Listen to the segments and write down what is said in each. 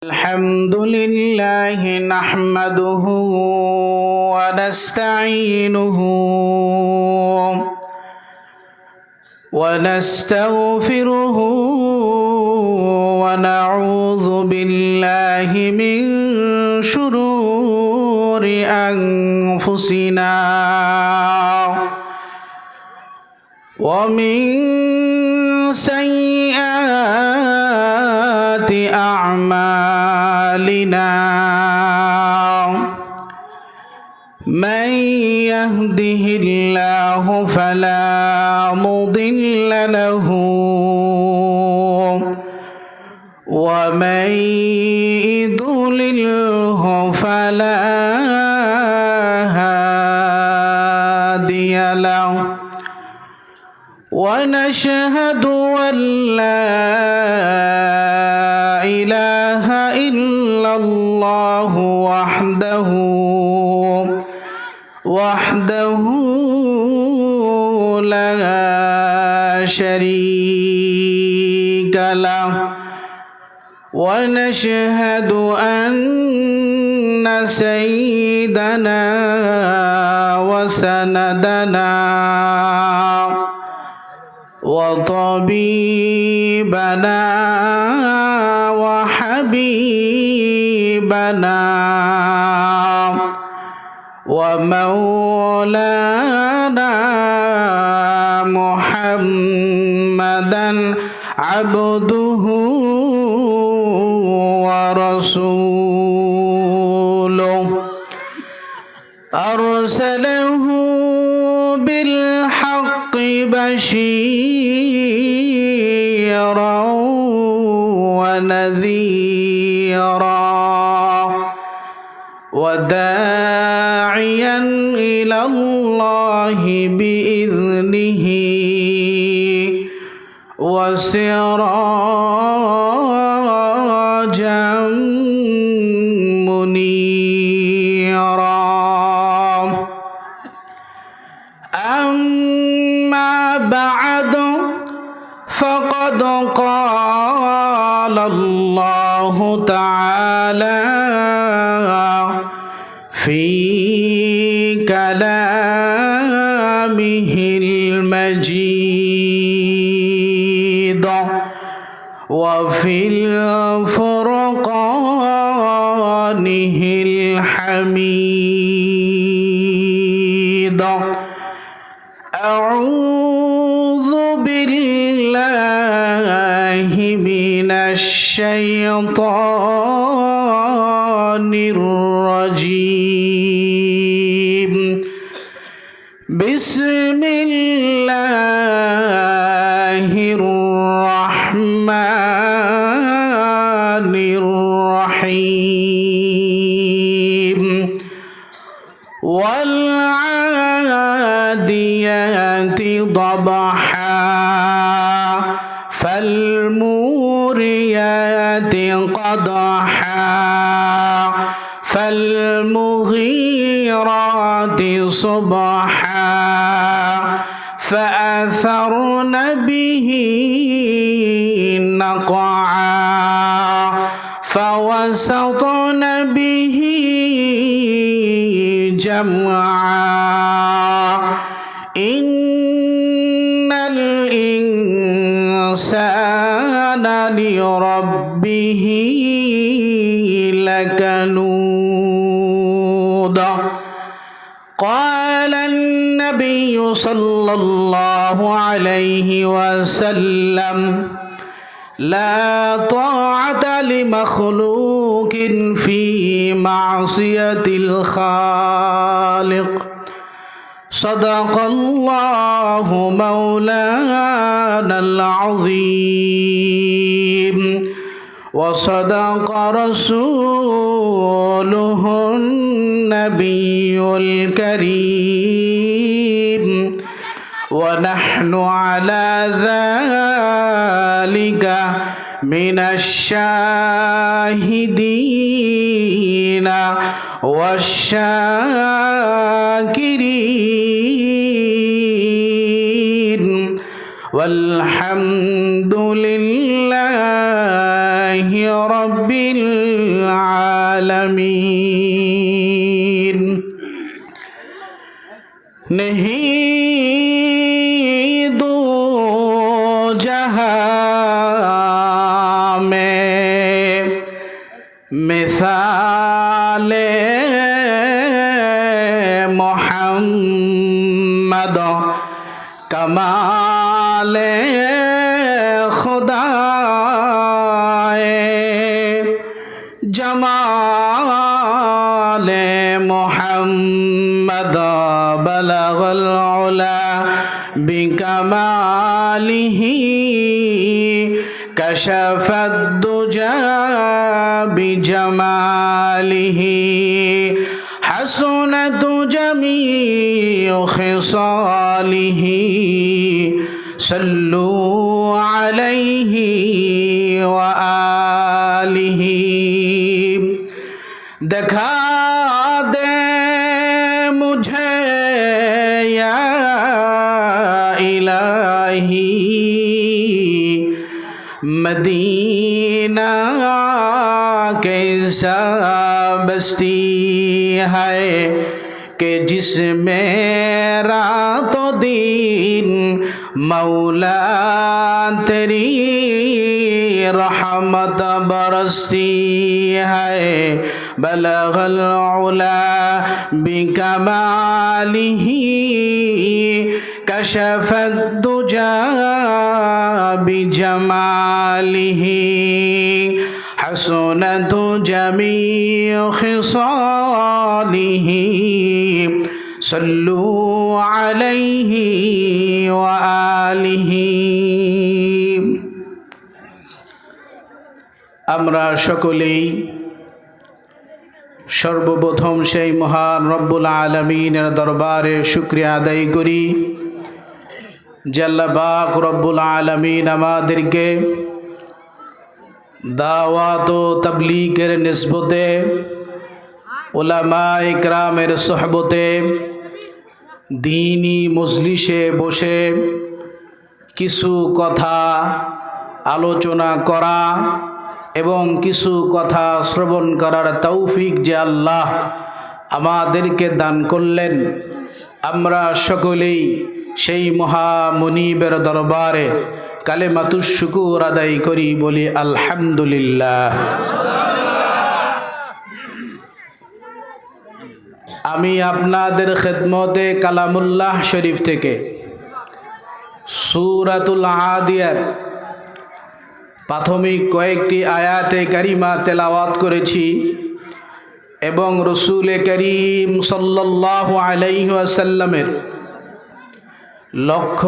الحمد لله نحمده ونستعينه ونستغفره ونعوذ بالله من شرور أنفسنا ومن سيئات أعمالنا من يهده الله فلا مضل له ومن يضلله فلا هادي له ونشهد أن لا إله إلا الله وحده لا شريك له ونشهد أن سيدنا وسندنا وطبيبنا وحبيبنا ومولانا محمدا عبده ورسوله أرسله بالحق بشيرا ونذيرا وداعيا إلى الله بإذنه وسراجا منيرا أما بعد فقد قال الله تعالى في كلامه المجيد وفي الفرقانه الحميد أعوذ بالله من الشيطان الرجيم بسم الله الرحمن الرحيم والعاديات ضبحا فالموريات قدحا فالمغيرات صبحا فأثرن به نقعا فوسطن به جمعا إن الإنسان لربه لكنود قال النبي صلى الله عليه وسلم لا طاعة لمخلوق في معصية الخالق صدق الله مولانا العظيم وصدق رسوله النبي الكريم ونحن على ذلك من الشاهدين والشاكرين والحمد لله رب العالمين नहीं दो जहां में मिसाल मोहम्मद कमाल खुदा जमाल मोहम्मद बलगल उला बिकमालिही कशफत दुजा बिजमालिही हसनत जमीउ खिसालिही सल्लु अलैहि व आलिही दिखा दे मुझे या इलाही मदीना कैसा बस्ती है कि जिसमें रातों दिन मौला तेरी रहमत बरसती है बलगल उला बिकमालिही कशफत दुजा बिजमालिही हसनत जमीउ खिसालिही सल्लु अलैहि व आलिही। আমরা সকলেই সর্বপ্রথম সেই মহান রব্বুল আলামিনের দরবারে শুকরিয়া আদায় করি যে আল্লাহ পাক রব্বুল আলামিন আমাদেরকে দাওয়াত ও তাবলীগের নিসবতে উলামা ইকরামের সোহবতে দ্বীনি মজলিসে বসে কিছু কথা আলোচনা করা এবং কিছু কথা শ্রবণ করার তৌফিক যে আল্লাহ আমাদেরকে দান করলেন, আমরা সকলেই সেই মহামুনিবের দরবারে কালেমাতুশ শুকুর আদায় করি, বলি আলহামদুলিল্লাহ। আমি আপনাদের খেদমতে কালামুল্লাহ শরীফ থেকে সূরাতুল আদিয়ার প্রাথমিক কয়েকটি আয়াতে কারিমা তেলাওয়াত করেছি এবং রসুল করিম সাল্লাল্লাহু আলাইহি ওয়াসাল্লামের লক্ষ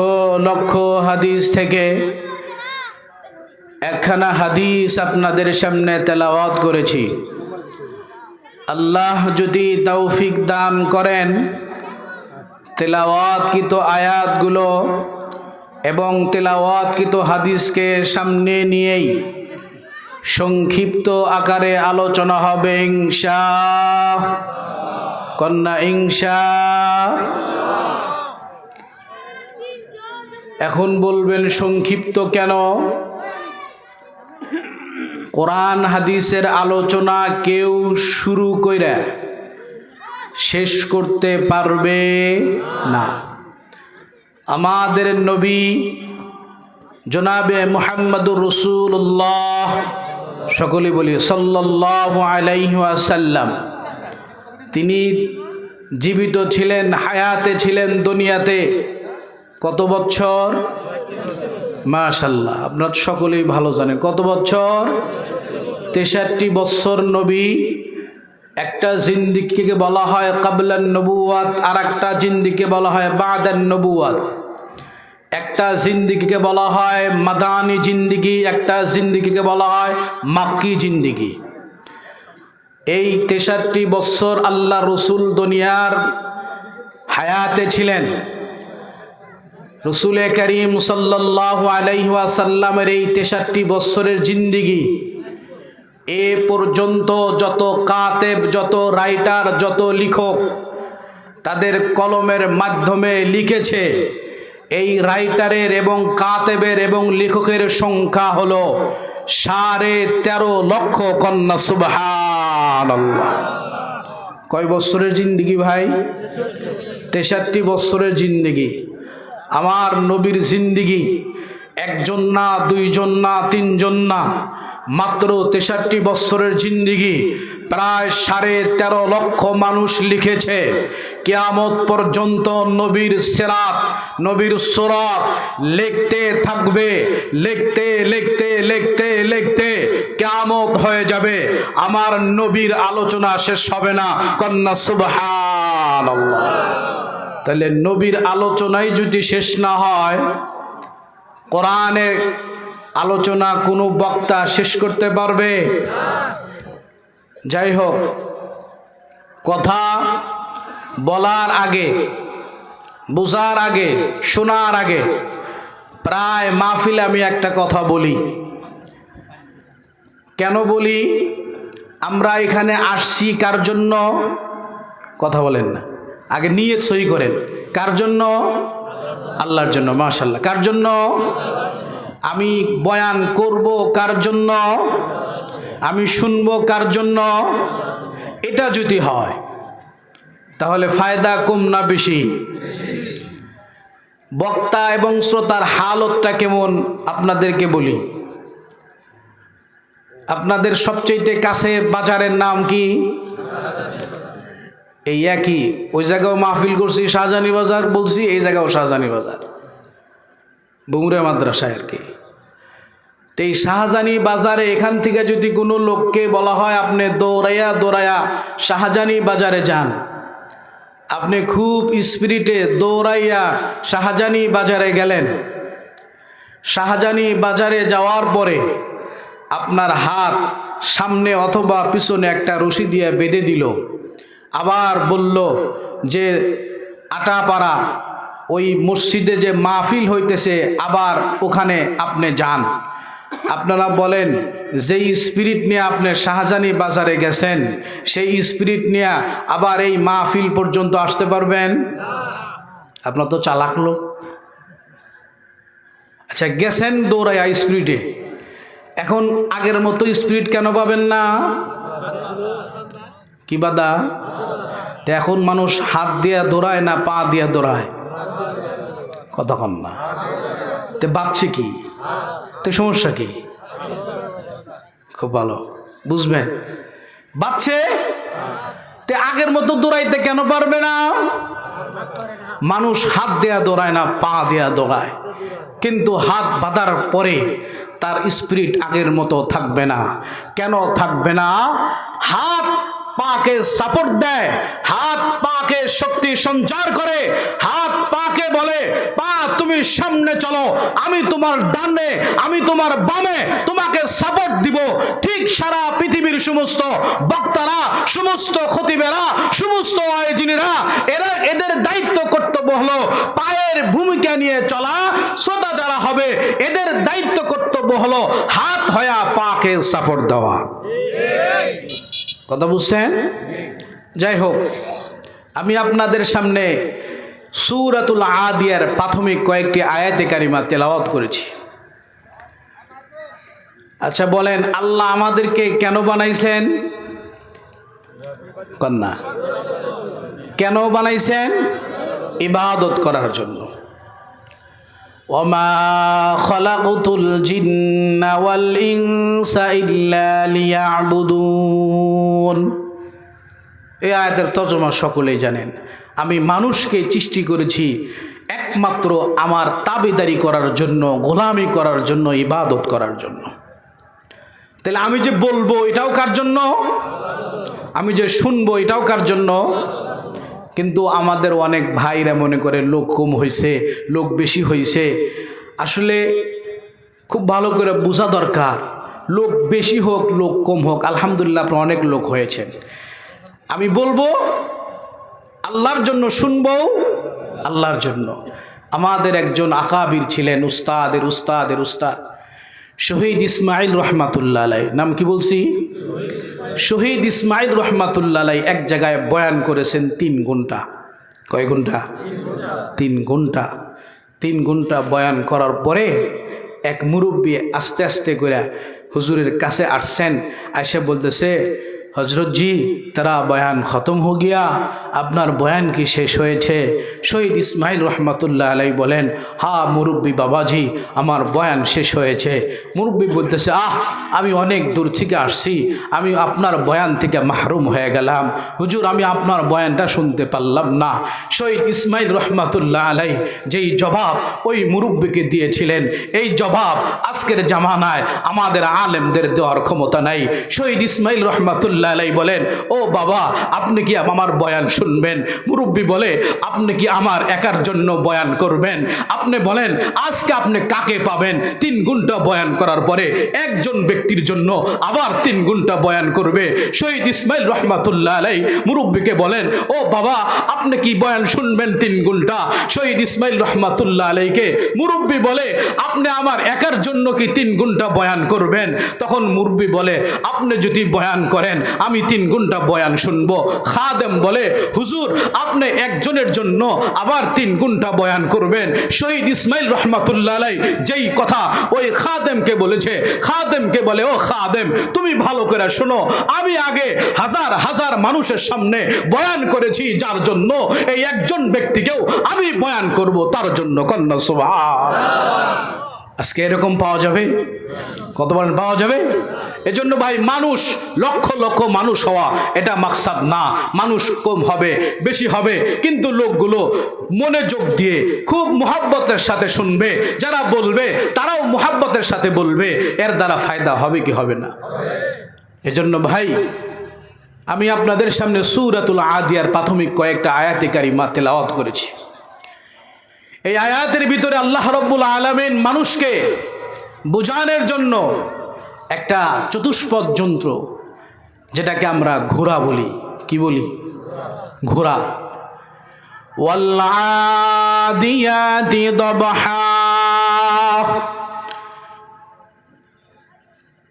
লক্ষ হাদিস থেকে একখানা হাদিস আপনাদের সামনে তেলাওয়াত করেছি। আল্লাহ যদি তৌফিক দান করেন, তেলাওয়াতকৃত আয়াতগুলো এবং তেলাওয়াতকৃত হাদিসকে সামনে নিয়েই সংক্ষিপ্ত আকারে আলোচনা হবে ইনশাআল্লাহ। কন্যা ইনশাআল্লাহ। এখন বলবেন সংক্ষিপ্ত কেন? কোরআন হাদিসের আলোচনা কেউ শুরু কইরা শেষ করতে পারবে না। আমাদের নবী জনাবে মুহাম্মদুর রাসূলুল্লাহ, সকলে বলি সাল্লাল্লাহু আলাইহি ওয়াসাল্লাম, তিনি জীবিত ছিলেন, হায়াতে ছিলেন দুনিয়াতে কত বছর? মাশাআল্লাহ, আপনারা সকলেই ভালো জানেন কত বছর? 63 বছর নবী। একটা জিন্দিগিকে বলা হয় কাবলান নবুয়াত, আর একটা জিন্দিগিকে বলা হয় বাদান নবুয়াত। একটা জিন্দিগিকে বলা হয় মাদানী জিন্দিগি, একটা জিন্দিগিকে বলা হয় মাক্কি জিন্দিগি। এই 63 বছর আল্লাহ রসুল দুনিয়ার হায়াতে ছিলেন। রসুল করিম সাল্লাল্লাহু আলাইহি ওয়াসাল্লামের এই 63 বছরের জিন্দিগি এ পর্যন্ত যত কাতেব, যত রাইটার, যত লেখক তাদের কলমের মাধ্যমে লিখেছে, এই রাইটারের এবং কাতেবের এবং লেখকের সংখ্যা হলো 13.5 লক্ষ কন্যা। সুবহানাল্লাহ। কয় বছরের জিন্দেগি ভাই? 63 বছরের জিন্দেগি। আমার নবীর জিন্দেগি একজন না, দুইজন না, তিনজন না, মাত্র 63 বছরের জিন্দেগি প্রায় 13.5 লক্ষ মানুষ লিখেছে। কিয়ামত পর্যন্ত নবীর সিরাত, নবীর সুরাত লিখতে থাকবে, লিখতে লিখতে লিখতে লিখতে কিয়ামত হয়ে যাবে, আমার নবীর আলোচনা শেষ হবে না। কন্যা সুবহানাল্লাহ। তাহলে নবীর আলোচনাই যদি শেষ না হয়, কোরআনের আলোচনা কোনো বক্তা শেষ করতে পারবে? যাই হোক, কথা বলার আগে, বোঝার আগে, শোনার আগে প্রায় মাহফিলে আমি একটা কথা বলি। কেন বলি? আমরা এখানে আসছি কার জন্য? কথা বলেন না, আগে নিয়ত সহি করেন। কার জন্য? আল্লাহর জন্য। মাশাআল্লাহ। কার জন্য? আমি বয়ান করব কার জন্য? আমি শুনবো কার জন্য? এটা যদি হয় তাহলে ফায়দা কম না বেশি? বক্তা এবং শ্রোতার হালতটা কেমন আপনাদেরকে বলি। আপনাদের সবচেয়ে কাছে বাজারের নাম কি? এই একই, ওই জায়গাও মাহফিল করছি শাহজাহানি বাজার বলছি, এই জায়গাও শাহজাহানি বাজার, বুমরা মাদ্রাসায় আর কি। তো এই শাহজাহানি বাজারে এখান থেকে যদি কোনো লোককে বলা হয় আপনি দৌড়াইয়া দৌড়াইয়া শাহজাহানি বাজারে যান, আপনি খুব স্পিরিটে দৌড়াইয়া শাহজাহানি বাজারে গেলেন। শাহজাহানি বাজারে যাওয়ার পরে আপনার হাত সামনে অথবা পিছনে একটা রশি দিয়ে বেঁধে দিল, আবার বলল যে আটাপাড়া ওই মসজিদে যে মাহফিল হইতেছে আবার ওখানে আপনি যান। আপনারা বলেন, যেই স্পিরিট নিয়ে আপনি শাহজাহানি বাজারে গেছেন সেই স্পিরিট নিয়ে আবার এই মাহফিল পর্যন্ত আসতে পারবেন? আপনার তো চালাক লোক। আচ্ছা, গেছেন দৌড়াইয়া স্পিরিটে, এখন আগের মতো স্পিরিট কেন পাবেন না? কি বাদা? তো এখন মানুষ হাত দিয়ে দৌড়ায় না পা দিয়ে দৌড়ায়? কতক্ষণ না? তো বাচ্চে কি? তো সমস্যা কি? খুব ভালো বুঝবেন, বাচ্চে। তে আগের মতো দৌড়াইতে কেন পারবে না? মানুষ হাত দেয়া দৌড়ায় না পা দেয়া দৌড়ায়, কিন্তু হাত বাঁধার পরে তার স্পিরিট আগের মতো থাকবে না। কেন থাকবে না? হাত পাকে সাপোর্ট দেয়, হাত পাকে শক্তি সঞ্চার করে, হাত পাকে বলে পা তুমি সামনে চলো, আমি তোমার ডানে, আমি তোমার বামে তোমাকে সাপোর্ট দিব। ঠিক সারা পৃথিবীর সমস্ত বক্তারা, সমস্ত খতিবেরা, সমস্ত আয়োজনীরা, এদের দায়িত্ব কর্তব্য হলো পায়ের ভূমিকা নিয়ে চলা। শ্রোতা যারা হবে এদের দায়িত্ব কর্তব্য হলো হাত হয়া পাকে সাপোর্ট দেওয়া। কথা বুঝছেন? যাই হোক, আমি আপনাদের সামনে সূরাতুল আদিয়ার প্রাথমিক কয়েকটি আয়াতে কারিমা তেলাওয়াত করেছি। আচ্ছা বলেন, আল্লাহ আমাদেরকে কেন বানাইছেন? কন্যা কেন বানাইছেন? ইবাদত করার জন্য। ওমা খলাকুতুল জিন্না ওয়াল ইনসা ইল্লা লিয়াবুদুন। এই আয়াতের তর্জমা সকলেই জানেন। আমি মানুষকে সৃষ্টি করেছি একমাত্র আমার তাবেদারি করার জন্য, গোলামি করার জন্য, ইবাদত করার জন্য। তাহলে আমি যে বলবো এটাও কার জন্য? আমি যে শুনবো এটাও কার জন্য? কিন্তু আমাদের অনেক ভাইরা মনে করে লোক কম হয়েছে, লোক বেশি হয়েছে। আসলে খুব ভালো করে বোঝা দরকার, লোক বেশি হোক লোক কম হোক, আলহামদুলিল্লাহ আপনার অনেক লোক হয়েছেন। আমি বলবো আল্লাহর জন্য, শুনবো আল্লাহর জন্য। আমাদের একজন আকাবির ছিলেন, উস্তাদের উস্তাদের উস্তাদ শহীদ ইসমাইল রহমাতুল্লাহ আলাই। নাম কি বলছি? শহীদ ইসমাইল রহমাতুল্লাহ আলাই এক জায়গায় বয়ান করেছেন 3 ঘন্টা। কয় ঘন্টা? 3 ঘন্টা। 3 ঘন্টা বয়ান করার পরে এক মুরব্বী আস্তে আস্তে করে হুজুরের কাছে আসছেন, আয়সা বলতেছে, হজরত জি তারা বয়ান খতম হো গিয়া, আপনার বয়ান কি শেষ হয়েছে? শহীদ ইসমাইল রহমতুল্লাহ আলাই বলেন, হা মুরব্বী বাবাজি, আমার বয়ান শেষ হয়েছে। মুরব্বী বলতেছে, আমি অনেক দূর থেকে আসছি, আমি আপনার বয়ান থেকে মাহরুম হয়ে গেলাম, হুজুর আমি আপনার বয়ানটা শুনতে পারলাম না। শহীদ ইসমাইল রহমতুল্লাহ আলাই যেই জবাব ওই মুরব্বীকে দিয়েছিলেন, এই জবাব আজকের জামানায় আমাদের আলেমদের দেওয়ার ক্ষমতা নাই। শহীদ ইসমাইল রহমতুল্লাহ আলাই বলেন, ও বাবা আপনি কি আমার বয়ান শুনবেন? মুরব্বী বলে, আপনি কি আমার একার জন্য বয়ান করবেন? আপনি বলেন আজকে আপনি কাকে পাবেন 3 ঘন্টা বয়ান করার পরে একজন ব্যক্তির জন্য আবার 3 ঘন্টা বয়ান করবে। শহীদ ইসমাইল রহমতুল্লাহ আলাই মুরব্বীকে বলেন, ও বাবা আপনি কি বয়ান শুনবেন 3 ঘন্টা? শহীদ ইসমাইল রহমতুল্লাহ আলাইকে মুরব্বী বলে, আপনি আমার একার জন্য কি 3 ঘন্টা বয়ান করবেন? তখন মুরব্বী বলে, আপনি যদি বয়ান করেন আমি 3 ঘন্টা বয়ান শুনবো। খাদেম বলে, হুজুর আপনি একজনের জন্য আবার 3 ঘন্টা বয়ান করবেন। শহীদ ইসমাইল রহমতুল্লাহ আলাই যেই কথা ওই খাদেমকে বলেছে, খাদেমকে বলে, ও খাদেম তুমি ভালো করে শোনো, আমি আগে হাজার হাজার মানুষের সামনে বয়ান করেছি, যার জন্য এই একজন ব্যক্তিকেও আমি বয়ান করব তার জন্য। কন্যা সুবহান। আজকে এরকম পাওয়া যাবে? কত বলেন পাওয়া যাবে? এজন্য ভাই মানুষ লক্ষ লক্ষ মানুষ হওয়া এটা মাকসাদ না। মানুষ কম হবে বেশি হবে, কিন্তু লোকগুলো মনোযোগ দিয়ে খুব মুহাব্বতের সাথে শুনবে, যারা বলবে তারাও মুহাব্বতের সাথে বলবে, এর দ্বারা ফায়দা হবে কি হবে না? এজন্য ভাই আমি আপনাদের সামনে সূরাতুল আদিয়ার প্রাথমিক কয়েকটা আয়াতে কারিমা তেলাওয়াত করেছি। এই আয়াতের ভিতরে আল্লাহ রাব্বুল আলামিন মানুষকে বোঝানোর জন্য একটা চতুষ্পদ যন্ত্র, যেটাকে আমরা ঘোড়া বলি, কি বলি? ঘোড়া। ওয়াল আদিয়াতি দবহা,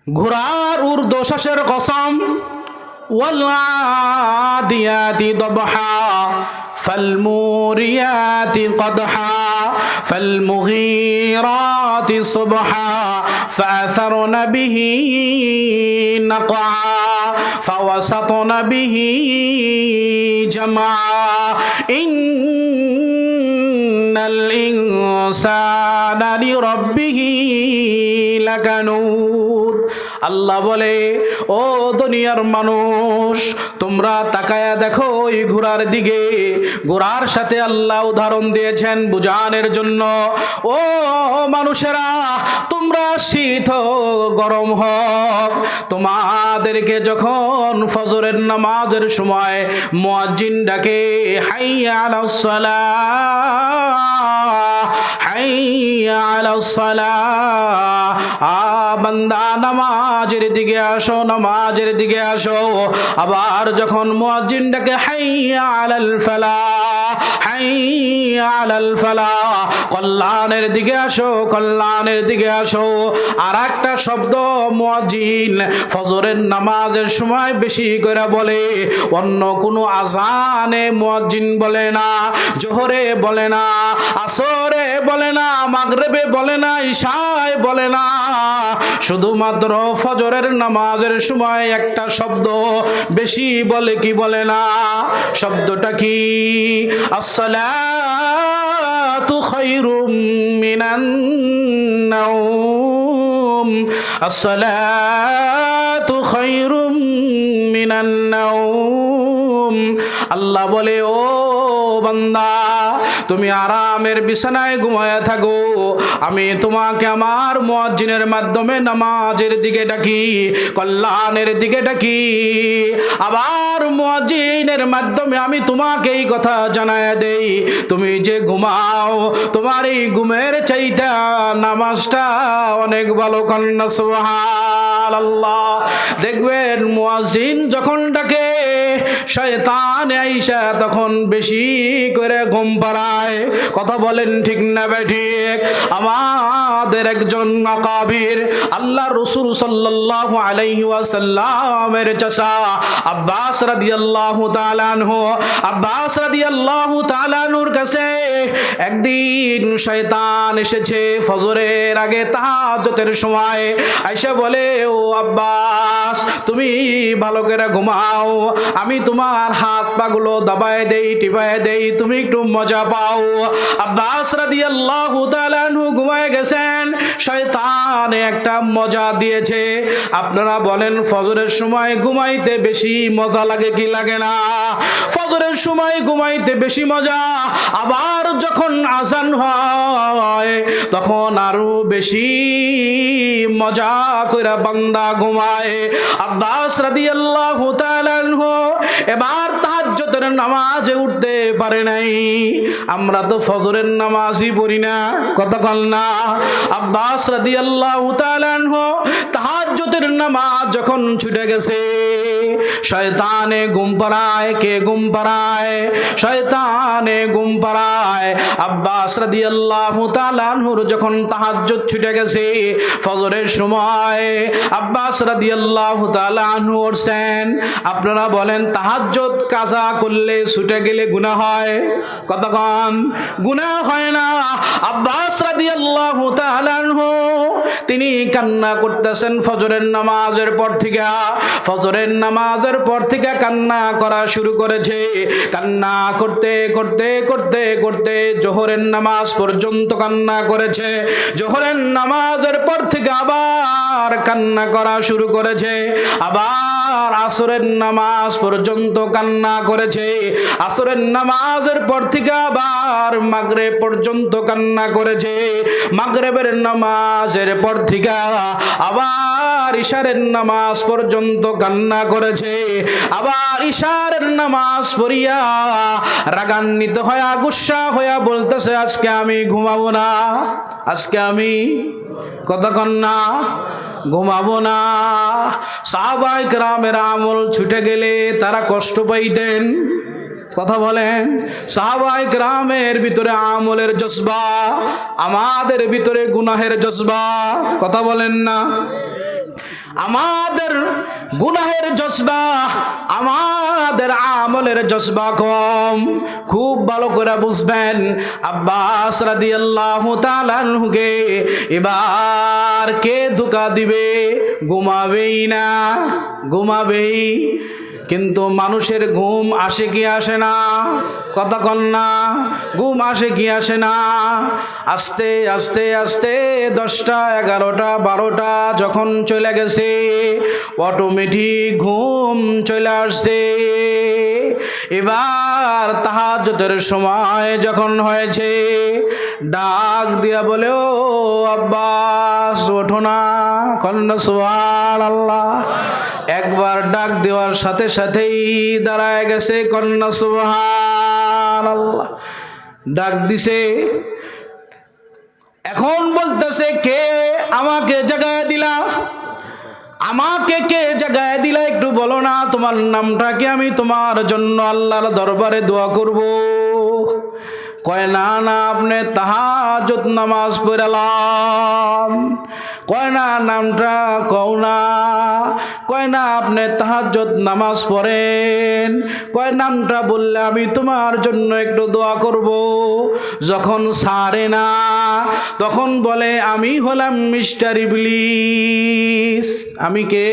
ঘোড়ার ঊর্ধ্বশ্বাসের কসম। ওয়াল আদিয়াতি দবহা فالموريات قدحا فالمغيرات صبحا فأثرن به نقعا فوسطن به جمعا إن الإنسان لربه لكنود। আল্লাহ বলে, ও দুনিয়ার মানুষ তোমরা তাকায়া দেখো ওই ঘোড়ার দিকে। ঘোড়ার সাথে আল্লাহ উদাহরণ দিয়েছেন বুঝানোর জন্য। ও মানুষেরা তোমরা শীত গরম হোক, তোমাদেরকে যখন ফজরের নামাজের সময় মুয়াজ্জিন ডাকে, হাইয়া আলাস সালাহ হাইয়া আলাস সালাহ, বান্দা নামাজের দিকে আসো, নামাজের দিকে আসো। আবার যখন মুয়াজ্জিন ডাকে হাইয়া আলাল ফালাহ হাইয়া আলাল ফালাহ, কল্যাণের দিকে আসো, কল্যাণের দিকে আসো। আর একটা শব্দ মুয়াজ্জিন ফজরের নামাজের সময় বেশি করে বলে, অন্য কোনো আজানে মুয়াজ্জিন বলে না, জোহরে বলে না, আসরে বলে না, মাগরিবে বলে না, ইশায় বলে না, শুধুমাত্র ফজরের নামাজের সময় একটা শব্দ বেশি বলে, কি বলে না? শব্দটা কি? আসসালাতু খায়রুম মিনান নাওম, আসসালাতু খায়রুম মিনান নাওম। আল্লাহ বলে, ও বান্দা তুমি আরামের বিছানায় ঘুমায়া থাকো, আমি তোমাকে আমার মুয়াজ্জিনের মাধ্যমে নামাজের দিকে ডাকি, কল্যাণের দিকে ডাকি। আবার মুয়াজ্জিনের মাধ্যমে আমি তোমাকে এই কথা জানায়া দেই, তুমি যে ঘুমাও তোমার এই ঘুমের চাইতে নামাজটা অনেক ভালো। কন্যা সুবহানাল্লাহ। দেখবেন মুয়াজ্জিন যখন ডাকে শয়তান আইসা তখন বেশি করে ঘুম পাড়ায়। কথা বলেন ঠিক না বেঠিক? আমাদের একজন আকাবির আল্লাহ রাসূল সাল্লাল্লাহু আলাইহি ওয়াসাল্লামের চাচা আব্বাস রাদিয়াল্লাহু তাআলা আনহু, আব্বাস রাদিয়াল্লাহু তাআলা আনহুর কাছে একদিন শয়তান এসেছে ফজরের আগে তাহাজ্জুদের সময়। আয়েশা বলে, ও আব্বাস তুমি ভালো করে ঘুমাও, আমি তোমার হাত পাগুলো দাবায় দেই, টিপায় দেই, তুমি একটু মজা পাও। আব্বাস রাদিয়াল্লাহু তাআলা আনহু ঘুমায় গেছেন, শয়তান একটা মজা দিয়েছে। আপনারা বলেন ফজরের সময় ঘুমাইতে বেশি মজা লাগে কি লাগে না? ফজরের সময় ঘুমাইতে বেশি মজা, আবার যখন আজান হয় তখন আরো বেশি মজা কইরা বান্দা ঘুমায়। আব্বাস রাদিয়াল্লাহু তাআলা আনহু এবার তাহাজ্জুদের নামাজে উঠতে পারে নাই। আমরা তো ফজরের নামাজই পড়ি না, কতক্ষণ না? আব্বাস রাদিয়াল্লাহু তাআলা আনহু তাহাজ্জুদের নামাজ যখন ছুটে গেছে, শয়তানে ঘুম পাড়ায়। কে ঘুম পাড়ায়? শয়তানে ঘুম পাড়ায়। আব্বাস রাদিয়াল্লাহু তাআলা আনহুর যখন তাহাজ্জুদ ছুটে গেছে ফজরের সময়, আব্বাস রাদিয়াল্লাহু তাআলা আনহু উঠছেন। আপনারা বলেন তাহাজ্জুদ কাজা করলে ছুটে গেলে গুনাহ হয়? কতক্ষণ? গুনাহ হয় না। আব্বাস রাদিয়াল্লাহু তাআলা আনহু তিনি কান্না করতেছেন ফজরের নামাজের পর থেকে। ফজরের নামাজের পর থেকে কান্না করা শুরু করেছে। কান্না করতে করতে করতে করতে জোহরের নামাজ পর্যন্ত কান্না করেছে। জোহরের নামাজের পর থেকে আবার কান্না করা শুরু করেছে। আবার আসরের নামাজ পর্যন্ত কান্না করেছে। আসরের নামাজের পর থেকে আবার মাগরিব পর্যন্ত কান্না করেছে। মাগরিবের নামাজের পর থেকে আবার ইশারের নামাজ পর্যন্ত কান্না করেছে। আবার ইশারের নামাজ পড়িয়া রাগান্বিত হয়ে গুসা হইয়া বলতেছে, আজকে আমি ঘুমাবো না, আজকে আমি কতক্ষণ না ঘুমাবো না। সাহাবায়ে কেরামের আমল ছুটে গেলে তারা কষ্ট পাইতেন। কথা বলেন, সাহাবায়ে কেরামের ভিতরে আমলের জজবা, আমাদের ভিতরে গুনাহের জজবা। কথা বলেন না? আমাদের গুনাহের জজবা, আমাদের আমলের জজবা কম। খুব ভালো করে বুঝবেন। আব্বাস রাদিয়াল্লাহু তাআলা আনহুকে এবার কে ধোঁকা দিবে? ঘুমাবেই না, ঘুমাবেই। কিন্তু মানুষের ঘুম আসে কি আসে না? কতক্ষণ না? ঘুম আসে কি আসে না? আস্তে আস্তে আস্তে 10টা 11টা 12টা যখন চলে গেছে, অটোমেটিক ঘুম চলে আসছে। এবার তাহাজ্জুদের সময় যখন হয়েছে, ডাক দিয়া বলে, ও আব্বাস ওঠো না, কন্না সুবহানাল্লাহ। একবার ডাক দেওয়ার সাথে সাথেই দাঁড়ায় গেছে, কন্না সুবহানাল্লাহ। ডাক দিছে, এখন বলতেছে, কে আমাকে জাগায় দিলা? আমাকে কে জাগায় দিলা একটু বলো না, তোমার নামটা কি? আমি তোমার জন্য আল্লাহর দরবারে দোয়া করব। কয় না না, আপনি তাহাজ্জুদ নামাজ পড়লাম। কয় না, নামটা কও না। কয় না, আপনি তাহাজ্জুদ নামাজ পড়েন। কয় নামটা বললে আমি তোমার জন্য একটু দোয়া করব। যখন ছাড়ে না তখন বলে, আমি হলাম মিস্টার ইবলিস। আমি কে?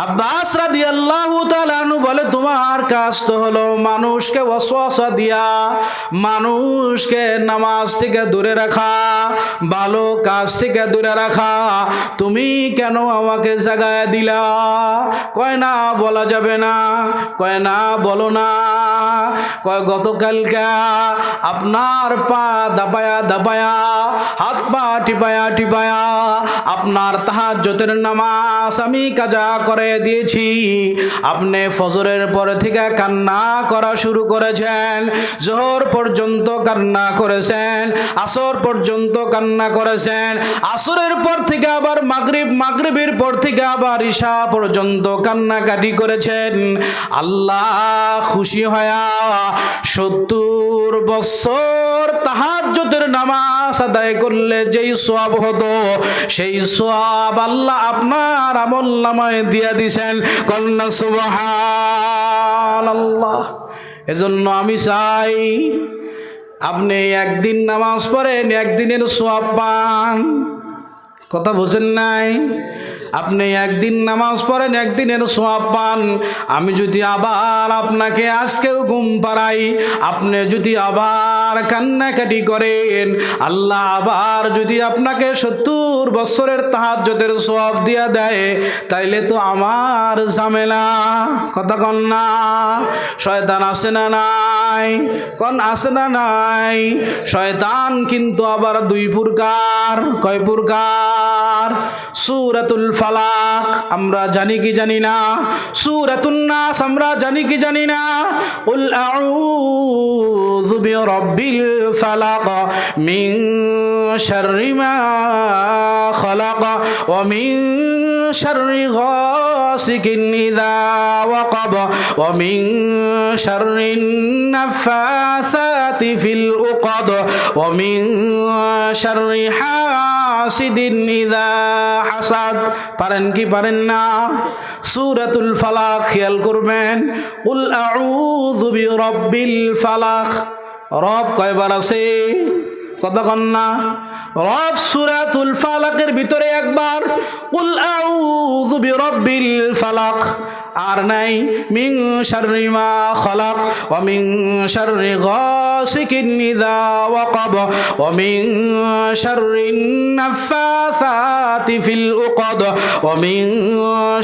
আব্বাস রাদিয়াল্লাহু তাআলা আনহু বলে, তোমার কাজ তো হলো মানুষকে ওয়াসওয়াসা দিয়া, মানুষকে নামাজ থেকে দূরে রাখা, ভালো কাজ থেকে দূরে রাখা। তুমি কেন আমাকে জাগায় দিলা? কয় না, বলা যাবে না। কয় না, বলো না। কয় গতকালকে আপনার পা দাবায়া দাবায়া, হাত পা টিপায়া টিপায়া আপনার তাহাজ্জুদের নামাজ আমি কাজা করে করে দিয়েছি। আপনি ফজরের পর থেকে কান্না করা শুরু করেছেন, জোহর পর্যন্ত কান্না করেছেন, আসর পর্যন্ত কান্না করেছেন, আসরের পর থেকে আবার মাগরিবের পর থেকে আবার ঈশা পর্যন্ত কান্নাকাটি করেছেন। আল্লাহ খুশি হয়া 70 বছর তাহাজ্জুদের নামাজ আদায় করলে যেই সওয়াব হতো, সেই সওয়াব আল্লাহ আপনার আমলনামায় দিয়ে দিয়েছেন। কন্যা সুবহানাল্লাহ। এজন্য আমি চাই আপনি একদিন নামাজ পড়েন, একদিনের সওয়াব পান। কথা বুঝেন নাই? আপনি একদিন নামাজ পড়েন, একদিনের সওয়াব পান। আমি যদি আবার আপনাকে আজকেও ঘুম পাড়াই, আপনি যদি আবার কান্নাকাটি করেন, আল্লাহ আবার যদি আপনাকে 70 বছরের তাহাজ্জুদের সওয়াব দিয়া দেয়, তাইলে তো আমার ঝামেলা। কথা কন না? শয়তান আছে না নাই? কোন আছে না নাই? শয়তান কিন্তু আবার 2 প্রকার। কয় প্রকার? সূরাতুল ফালাক আমরা জানি কি জানি না? সূরাতুন নাস আমরা জানি কি জানি না? কুল আউযু বিরাব্বিল ফালাক মিন শাররি মা খালাক ওয়া মিন শাররি গাসিকিন ইযা ওয়াকাব ওয়া মিন শাররিন নাফাসাতি ফিল উকাদ ওয়া মিন শাররি হাসিদিন ইযা হাসাদ। পারেন কি পারেন না? সূরাতুল ফালাক খেয়াল করবেন। কুল আউযু বিরাব্বিল ফালাক। রব কয়বার আছে? কথা কন না? রব সূরাতুল ফালাকের ভিতরে একবার। কুল আউযু বিরাব্বিল ফালাক। আর নাই মিন শাররি মা খালাক ওয়া মিন শাররি গাসিকিন ইযা ওয়াকাব ওয়া মিন শাররিন নাফাসাতি ফিল উকাদ ওয়া মিন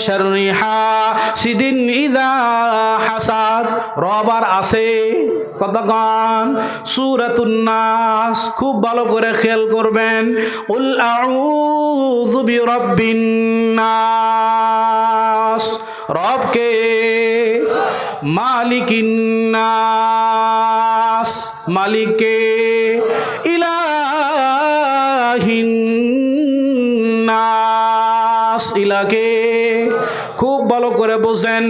শাররি হাসিদিন ইযা হাসাদ। রবার আছে। কতক্ষণ? সূরাতুন নাস। খুব ভালো করে খেয়াল করবেন। কুল আউযু বিরাব্বিন নাস। রবকে মালিকিন নাস, মালিকে ইলাহিন নাস। ইলাকে খুব ভালো করে বোঝেন।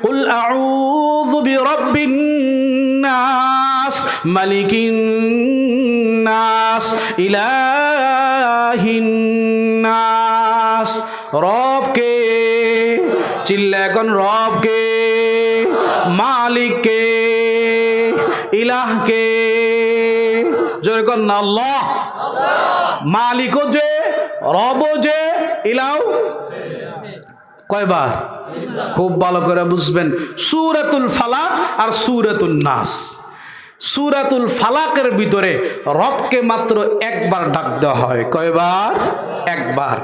কুল আউযু বিরাব্বিন নাস মালিকিন নাস ইলাহিন নাস। রবকে চিল্লা এখন, রবকে, মালিককে, ইলাহকে। জোরে কর না আল্লাহ। মালিকও যে, রবও যে, ইলাহ কয়বার? খুব ভালো করে বুঝবেন। সূরাতুল ফালাক আর সূরাতুন নাস। সূরাতুল ফালাকের ভিতরে রবকে মাত্র একবার ডাক দেওয়া হয়। কয়বার? একবার।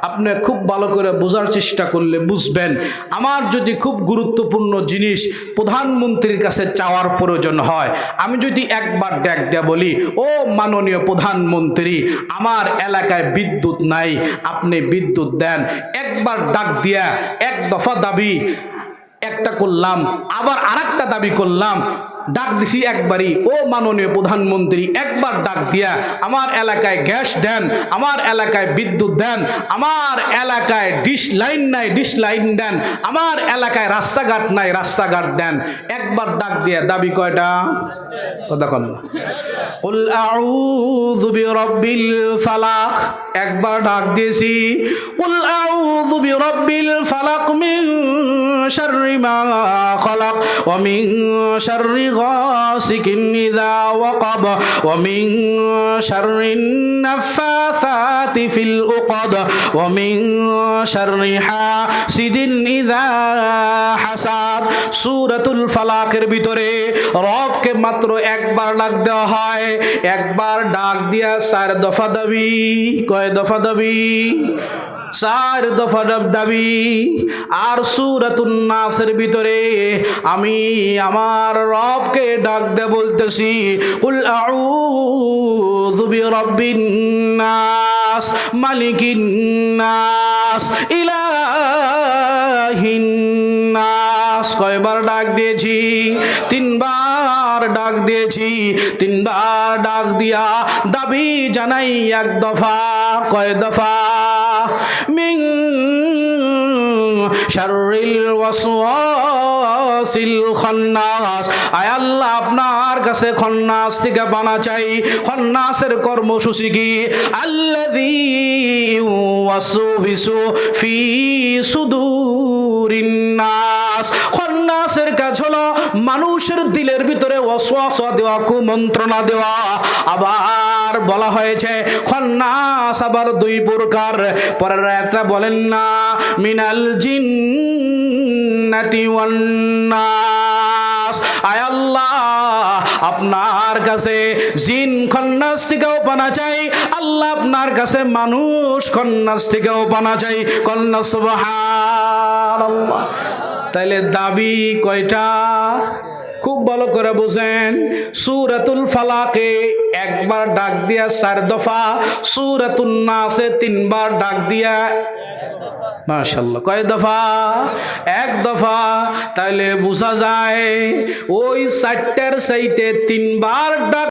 আপনি খুব ভালো করে বোঝার চেষ্টা করলে বুঝবেন। আমার যদি খুব গুরুত্বপূর্ণ জিনিস প্রধানমন্ত্রীর কাছে চাওয়ার প্রয়োজন হয়, আমি যদি একবার ডাক দিয়া বলি, ও মাননীয় প্রধানমন্ত্রী, আমার এলাকায় বিদ্যুৎ নাই, আপনি বিদ্যুৎ দেন। একবার ডাক দিয়া এক দফা দাবি একটা করলাম, আবার আরেকটা দাবি করলাম। ডাক দিছি একবারই, ও মাননীয় প্রধানমন্ত্রী, একবার ডাক দিয়া আমার এলাকায় গ্যাস দেন, আমার এলাকায় বিদ্যুৎ দেন, আমার এলাকায় ডিশ লাইন নাই, ডিশ লাইন দেন, আমার এলাকায় রাস্তাঘাট নাই, রাস্তাঘাট দেন। একবার ডাক দিয়া দাবি কয়টা? কথা কন না। কুল আউযু বিরাব্বিল ফালাক। একবার ডাক দিয়েছি। কুল আউযু বিরাব্বিল ফালাক মিন শাররি মা খালাক ওয়া মিন শাররি গাসিকিন ইযা ওয়াকাব ওয়া মিন শাররিন নাফাসাতি ফিল উকাদ ওয়া মিন শাররি হাসিদিন ইযা হাসাদ। সূরাতুল ফালাকের ভিতরে রবকে মাত্র একবার ডাক দেওয়া হয়। একবার ডাক দিয়া 4 দফা দাবি। কয় দফা দাবি? চার দফা দাবি। আর সূরাতুন নাসের ভিতরে আমি আমার রবকে ডাক দিয়ে বলতেছি, কুল আউযু বিরাব্বিন নাস, মালিকিন নাস, ইলাহিন নাস। কয়বার ডাক দিয়েছি? তিনবার ডাক দিয়েছি। তিনবার ডাক দিয়া দাবি জানাই এক দফা। কয় দফা? মিন শাররিল ওয়াসওয়াসিল খান্নাস। আয় আল্লাহ, আপনার কাছে খন্নাস থেকে বানা চাই। খন্নাসের কর্মসূচি কি? আল্লাযী ওয়াসওয়িসু ফি সুদুরিন নাস। খন্নাসের কাজ হলো মানুষের দিলের ভিতরে ওয়াসওয়াসা দেওয়া, কুমন্ত্রণা দেওয়া। আবার বলা হয়েছে খন্নাস আবার দুই প্রকার। পরের একটা বলেন না, মিনাল জিন্নাতি ওয়ান নাস। আয় আল্লাহ, আপনার কাছে জিন খন্নাস থেকেও পানা চাই। আল্লাহ, আপনার কাছে মানুষ খন্নাস থেকেও পানা চাই। কন্না সুবহানাল্লাহ। তাইলে দাবি কয়টা? খুব ভালো করে বুঝেন। সূরাতুল ফালাকে একবার ডাক দিয়া 4 দফা, সূরাতুন নাসে 3 বার ডাক দিয়া মাশাআল্লাহ কয় দফা? 1 দফা। তাহলে বোঝা যায় ওই 4টার চাইতে 3 বার ডাক